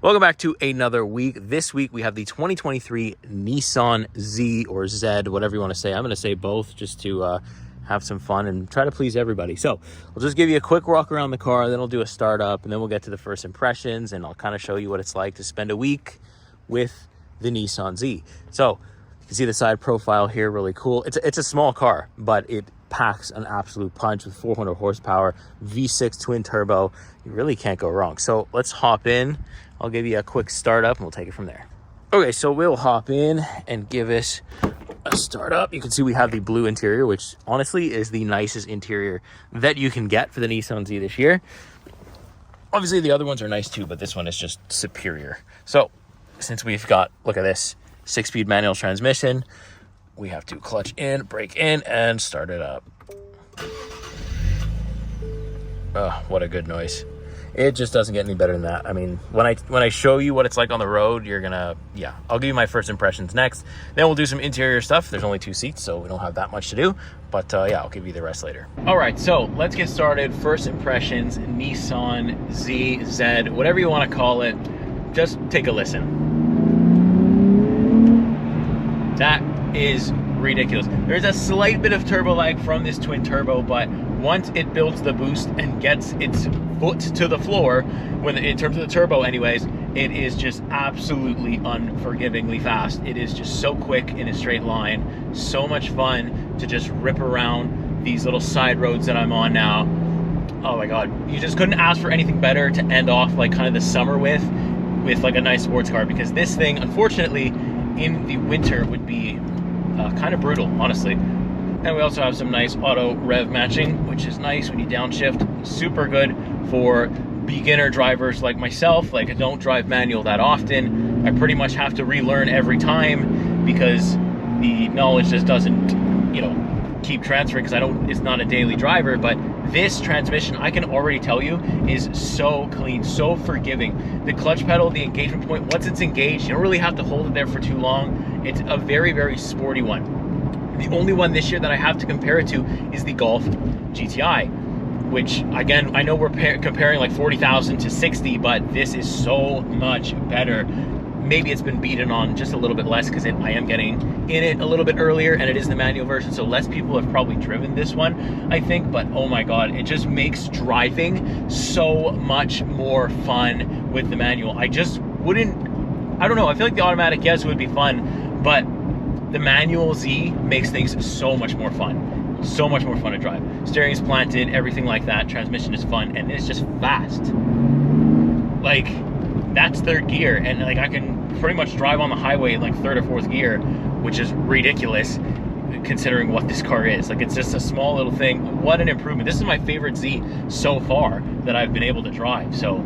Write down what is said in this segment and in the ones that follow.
Welcome back to another week. This week we have the 2023 Nissan Z or Z, whatever you want to say. I'm going to say both just to have some fun and try to please everybody. So I'll just give you a quick walk around the car, then I'll do a startup, and then we'll get to the first impressions, and I'll kind of show you what it's like to spend a week with the Nissan Z. So you can see the side profile here, really cool. It's a small car, but it packs an absolute punch with 400 horsepower, V6 twin turbo. You really can't go wrong. So let's hop in. I'll give you a quick startup and we'll take it from there. Okay, so we'll hop in and give us a startup. You can see we have the blue interior, which honestly is the nicest interior that you can get for the Nissan Z this year. Obviously the other ones are nice too, but this one is just superior. So since we've got, look at this, 6-speed manual transmission, we have to clutch in, brake in, and start it up. Oh, what a good noise. It just doesn't get any better than that. I mean, when I show you what it's like on the road, you're gonna, yeah, I'll give you my first impressions next. Then we'll do some interior stuff. There's only 2 seats, so we don't have that much to do. But yeah, I'll give you the rest later. All right, so let's get started. First impressions, Nissan Z, Z, whatever you want to call it. Just take a listen. That is ridiculous. There's a slight bit of turbo lag from this twin turbo, but once it builds the boost and gets its foot to the floor, in terms of the turbo anyways, it is just absolutely unforgivingly fast. It is just so quick in a straight line. So much fun to just rip around these little side roads that I'm on now. Oh my God, you just couldn't ask for anything better to end off like kind of the summer with like a nice sports car, because this thing, unfortunately, in the winter would be kind of brutal, honestly. And we also have some nice auto rev matching, which is nice when you downshift. Super good for beginner drivers like myself. Like, I don't drive manual that often. I pretty much have to relearn every time because the knowledge just doesn't, keep transferring, because it's not a daily driver. But this transmission, I can already tell you, is so clean, so forgiving. The clutch pedal, the engagement point, once it's engaged, you don't really have to hold it there for too long. It's a very, very sporty one. The only one this year that I have to compare it to is the Golf GTI, which, again, I know we're comparing like 40,000 to 60, but this is so much better. Maybe it's been beaten on just a little bit less because I am getting in it a little bit earlier, and it is the manual version, so less people have probably driven this one, I think. But oh my God, it just makes driving so much more fun with the manual. I don't know, I feel like the automatic, yes, would be fun, but the manual Z makes things so much more fun. So much more fun to drive. Steering is planted, everything like that. Transmission is fun, and it's just fast. Like, that's 3rd gear, and like I can pretty much drive on the highway in like 3rd or 4th gear, which is ridiculous considering what this car is. Like, it's just a small little thing. What an improvement. This is my favorite Z so far that I've been able to drive. So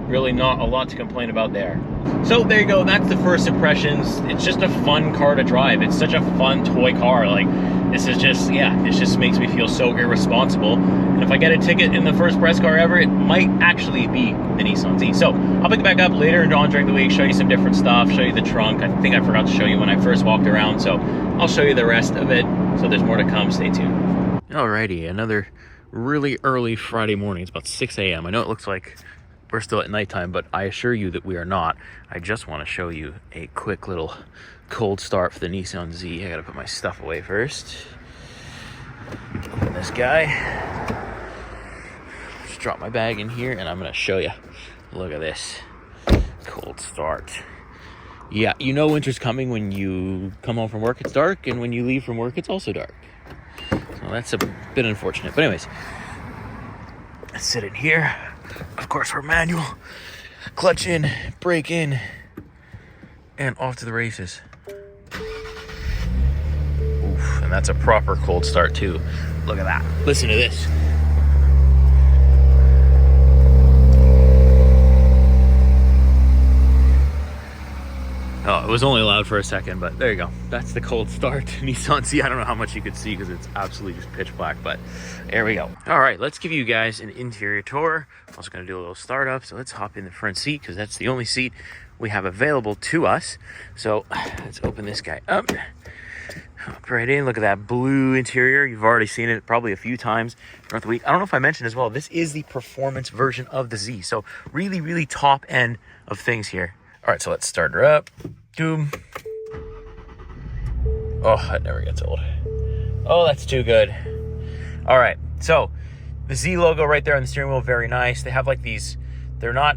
really not a lot to complain about there. So there you go, that's the first impressions. It's just a fun car to drive. It's such a fun toy car. Like, this is just, yeah, this just makes me feel so irresponsible. And if I get a ticket in the first press car ever, it might actually be the Nissan Z. So I'll pick it back up later on during the week, show you some different stuff, show you the trunk. I think I forgot to show you when I first walked around, so I'll show you the rest of it. So there's more to come, stay tuned. Alrighty, another really early Friday morning. It's about 6 a.m. I know it looks like we're still at nighttime, but I assure you that we are not. I just want to show you a quick little cold start for the Nissan Z. I gotta put my stuff away first. Open this guy. Just drop my bag in here, and I'm gonna show you. Look at this cold start. Yeah, you know winter's coming when you come home from work, it's dark, and when you leave from work, it's also dark. So that's a bit unfortunate. But anyways, let's sit in here. Of course, we're manual. Clutch in, brake in, and off to the races. Oof, and that's a proper cold start too. Look at that. Listen to this. Oh, it was only loud for a second, but there you go. That's the cold start. Nissan Z, I don't know how much you could see because it's absolutely just pitch black, but there we go. All right, let's give you guys an interior tour. I'm also gonna do a little startup, so let's hop in the front seat because that's the only seat we have available to us. So let's open this guy up. Hop right in. Look at that blue interior. You've already seen it probably a few times throughout the week. I don't know if I mentioned as well, this is the performance version of the Z. So really, really top end of things here. All right, so let's start her up. Doom. Oh, that never gets old. Oh, that's too good. All right, so the Z logo right there on the steering wheel, very nice. They have like these, they're not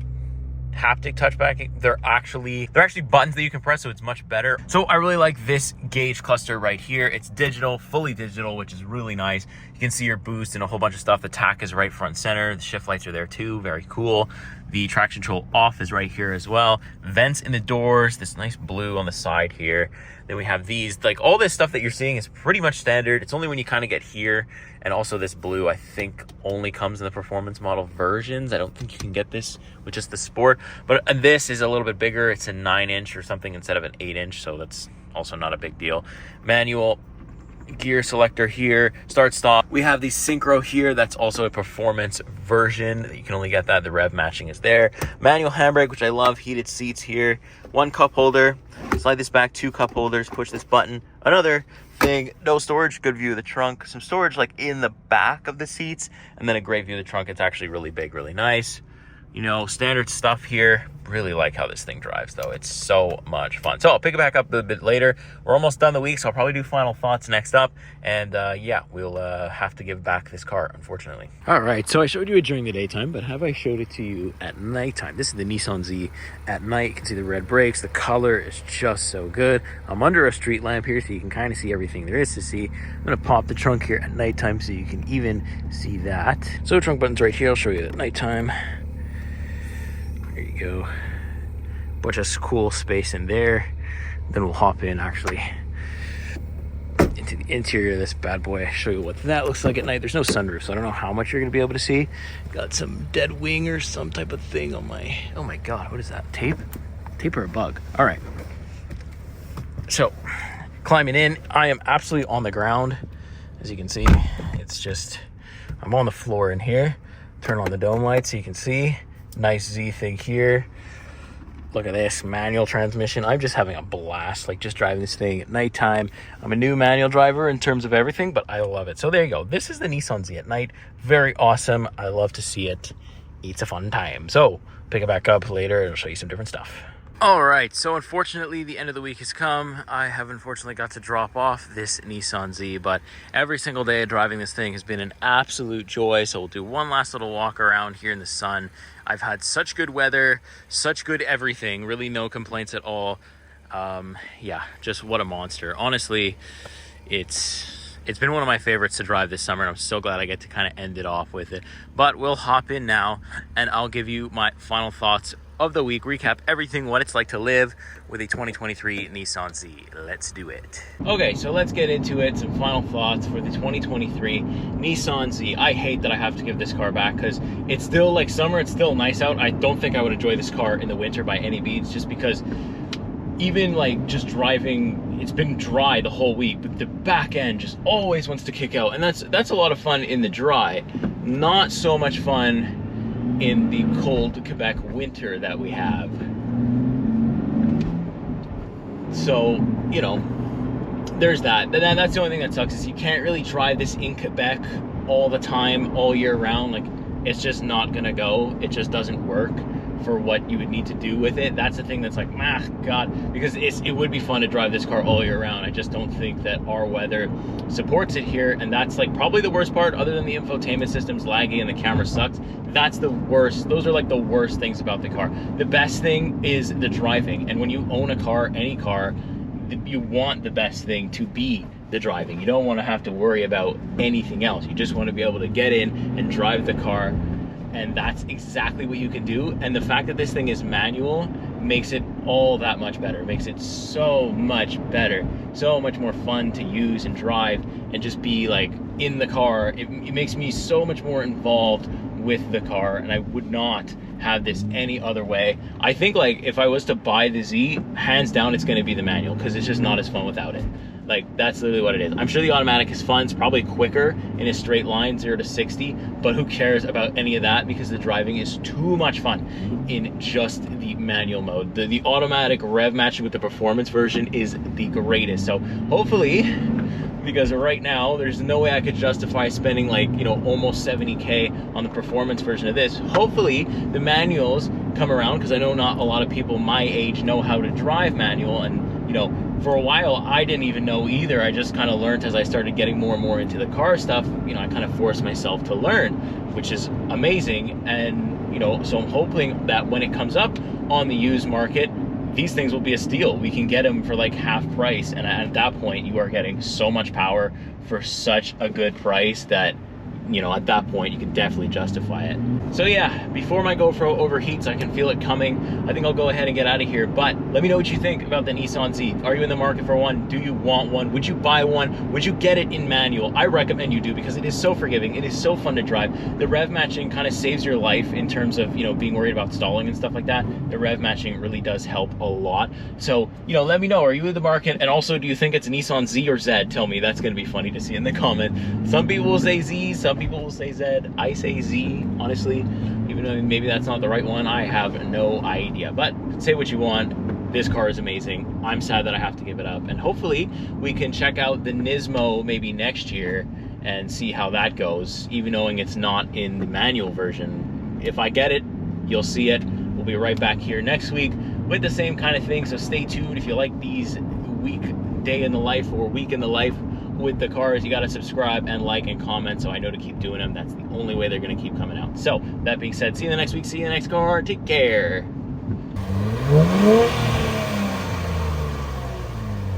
haptic touchback, they're actually buttons that you can press, so it's much better. So I really like this gauge cluster right here. It's digital, fully digital, which is really nice. You can see your boost and a whole bunch of stuff. The tack is right front center. The shift lights are there too, very cool. The traction control off is right here as well. Vents in the doors, this nice blue on the side here. Then we have these, like all this stuff that you're seeing is pretty much standard. It's only when you kind of get here. And also this blue, I think only comes in the performance model versions. I don't think you can get this with just the sport, but this is a little bit bigger. It's a 9-inch or something instead of an 8-inch. So that's also not a big deal. Manual gear selector here, start stop. We have the synchro here. That's also a performance version. You can only get that. The rev matching is there. Manual handbrake, which I love. Heated seats here. 1 cup holder. Slide this back, 2 cup holders. Push this button. Another thing, no storage. Good view of the trunk. Some storage like in the back of the seats, and then a great view of the trunk. It's actually really big, really nice. You know, standard stuff here. Really like how this thing drives though. It's so much fun. So I'll pick it back up a bit later. We're almost done the week, so I'll probably do final thoughts next up. And yeah, we'll have to give back this car, unfortunately. All right, so I showed you it during the daytime, but have I showed it to you at nighttime? This is the Nissan Z at night. You can see the red brakes. The color is just so good. I'm under a street lamp here, so you can kind of see everything there is to see. I'm gonna pop the trunk here at nighttime so you can even see that. So trunk button's right here. I'll show you at nighttime. There you go. Bunch of cool space in there. Then we'll hop in actually into the interior of this bad boy. Show you what that looks like at night. There's no sunroof, so I don't know how much you're gonna be able to see. Got some dead wing or some type of thing on my, oh my God, what is that? Tape or a bug? All right. So climbing in, I am absolutely on the ground. As you can see, it's just, I'm on the floor in here. Turn on the dome light so you can see. Nice Z thing here. Look at this manual transmission. I'm just having a blast, like just driving this thing at nighttime. I'm a new manual driver in terms of everything, but I love it. So there you go. This is the Nissan Z at night. Very awesome. I love to see it. It's a fun time. So pick it back up later and I'll show you some different stuff. All right, so unfortunately the end of the week has come. I have unfortunately got to drop off this Nissan Z, but every single day driving this thing has been an absolute joy. So we'll do one last little walk around here in the sun. I've had such good weather, such good everything, really no complaints at all. Yeah, just what a monster. Honestly, it's been one of my favorites to drive this summer, and I'm so glad I get to kind of end it off with it. But we'll hop in now and I'll give you my final thoughts of the week, recap everything, what it's like to live with a 2023 Nissan Z. Let's do it. Okay, so let's get into it. Some final thoughts for the 2023 Nissan Z. I hate that I have to give this car back because it's still like summer, it's still nice out. I don't think I would enjoy this car in the winter by any means, just because even like just driving, it's been dry the whole week, but the back end just always wants to kick out. And that's a lot of fun in the dry. Not so much fun in the cold Quebec winter that we have. So, you know, there's that. And that's the only thing that sucks, is you can't really drive this in Quebec all the time, all year round. Like, it's just not gonna go. It just doesn't work for what you would need to do with it. That's the thing that's like, God, because it would be fun to drive this car all year round. I just don't think that our weather supports it here, and that's like probably the worst part, other than the infotainment system's laggy and the camera sucks. That's the worst. Those are like the worst things about the car. The best thing is the driving, and when you own a car, any car, you want the best thing to be the driving. You don't want to have to worry about anything else. You just want to be able to get in and drive the car, and that's exactly what you can do. And the fact that this thing is manual makes it all that much better. It makes it so much better, so much more fun to use and drive and just be like in the car. It makes me so much more involved with the car, and I would not have this any other way. I think like if I was to buy the Z, hands down it's going to be the manual, because it's just not as fun without it. Like, that's literally what it is. I'm sure the automatic is fun. It's probably quicker in a straight line, 0 to 60, but who cares about any of that, because the driving is too much fun in just the manual mode. The automatic rev matching with the performance version is the greatest. So hopefully, because right now there's no way I could justify spending like, you know, almost 70K on the performance version of this. Hopefully the manuals come around, because I know not a lot of people my age know how to drive manual, and you know, for a while I didn't even know either. I just kind of learned as I started getting more and more into the car stuff. You know, I kind of forced myself to learn, which is amazing. And you know, so I'm hoping that when it comes up on the used market, these things will be a steal. We can get them for like half price, and at that point you are getting so much power for such a good price that, you know, at that point you can definitely justify it. So yeah, before my GoPro overheats, I can feel it coming. I think I'll go ahead and get out of here, but let me know what you think about the Nissan Z. Are you in the market for one? Do you want one? Would you buy one? Would you get it in manual? I recommend you do, because it is so forgiving. It is so fun to drive. The rev matching kind of saves your life in terms of, you know, being worried about stalling and stuff like that. The rev matching really does help a lot. So, you know, let me know, are you in the market? And also, do you think it's a Nissan Z or Z? Tell me. That's going to be funny to see in the comment. Some people will say Z, some people will say Z. I say Z, honestly, even though maybe that's not the right one. I have no idea, but say what you want. This car is amazing. I'm sad that I have to give it up, and hopefully we can check out the Nismo maybe next year and see how that goes, even knowing it's not in the manual version. If I get it, you'll see it. We'll be right back here next week with the same kind of thing, so stay tuned. If you like these day in the life or week in the life with the cars, you got to subscribe and like and comment so I know to keep doing them. That's the only way they're going to keep coming out. So that being said, see you in the next week, see you in the next car. Take care.